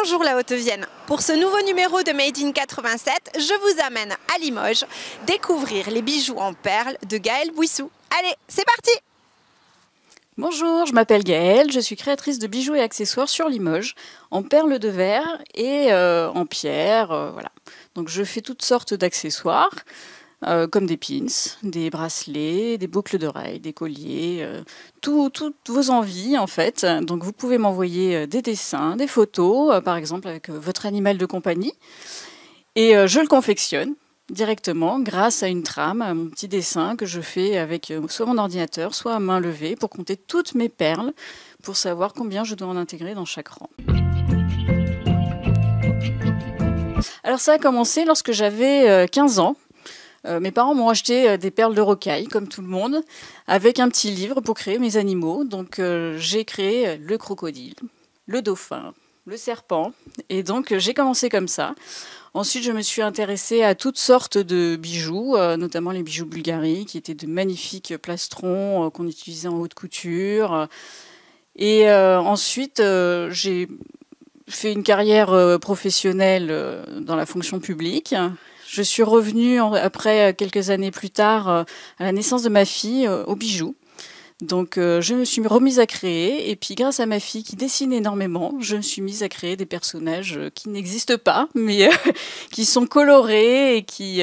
Bonjour la Haute-Vienne. Pour ce nouveau numéro de Made in 87, je vous amène à Limoges découvrir les bijoux en perles de Gaëlle Bouissou. Allez, c'est parti! Bonjour, je m'appelle Gaëlle, je suis créatrice de bijoux et accessoires sur Limoges, en perles de verre et en pierre, voilà. Donc je fais toutes sortes d'accessoires, comme des pins, des bracelets, des boucles d'oreilles, des colliers, toutes vos envies en fait. Donc vous pouvez m'envoyer des dessins, des photos, par exemple avec votre animal de compagnie, et je le confectionne directement grâce à une trame, à mon petit dessin que je fais avec soit mon ordinateur, soit à main levée pour compter toutes mes perles, pour savoir combien je dois en intégrer dans chaque rang. Alors ça a commencé lorsque j'avais 15 ans. Mes parents m'ont acheté des perles de rocaille, comme tout le monde, avec un petit livre pour créer mes animaux. Donc j'ai créé le crocodile, le dauphin, le serpent, et donc j'ai commencé comme ça. Ensuite, je me suis intéressée à toutes sortes de bijoux, notamment les bijoux Bulgari, qui étaient de magnifiques plastrons qu'on utilisait en haute couture. Et ensuite, j'ai fait une carrière professionnelle dans la fonction publique. Je suis revenue, après quelques années plus tard, à la naissance de ma fille, aux bijoux. Donc je me suis remise à créer, et puis grâce à ma fille qui dessine énormément, je me suis mise à créer des personnages qui n'existent pas, mais qui sont colorés et qui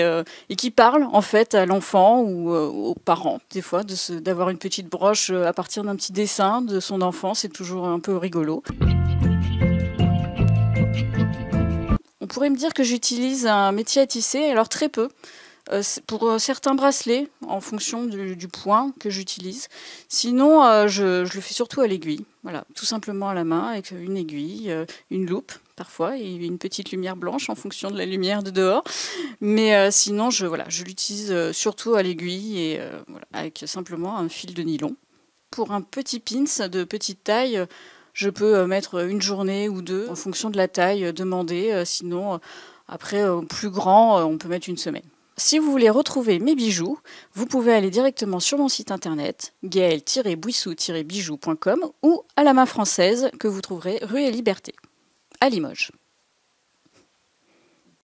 parlent en fait à l'enfant ou aux parents. Des fois, d'avoir une petite broche à partir d'un petit dessin de son enfant, c'est toujours un peu rigolo. On pourrait me dire que j'utilise un métier à tisser, alors très peu. Pour certains bracelets, en fonction du point que j'utilise. Sinon, je le fais surtout à l'aiguille. Voilà, tout simplement à la main, avec une aiguille, une loupe parfois, et une petite lumière blanche en fonction de la lumière de dehors. Mais sinon, je l'utilise surtout à l'aiguille, et voilà, avec simplement un fil de nylon. Pour un petit pins de petite taille, je peux mettre une journée ou deux, en fonction de la taille demandée. Sinon, après, plus grand, on peut mettre une semaine. Si vous voulez retrouver mes bijoux, vous pouvez aller directement sur mon site internet gaëlle-bouissou-bijoux.com ou à la main française que vous trouverez rue et Liberté, à Limoges.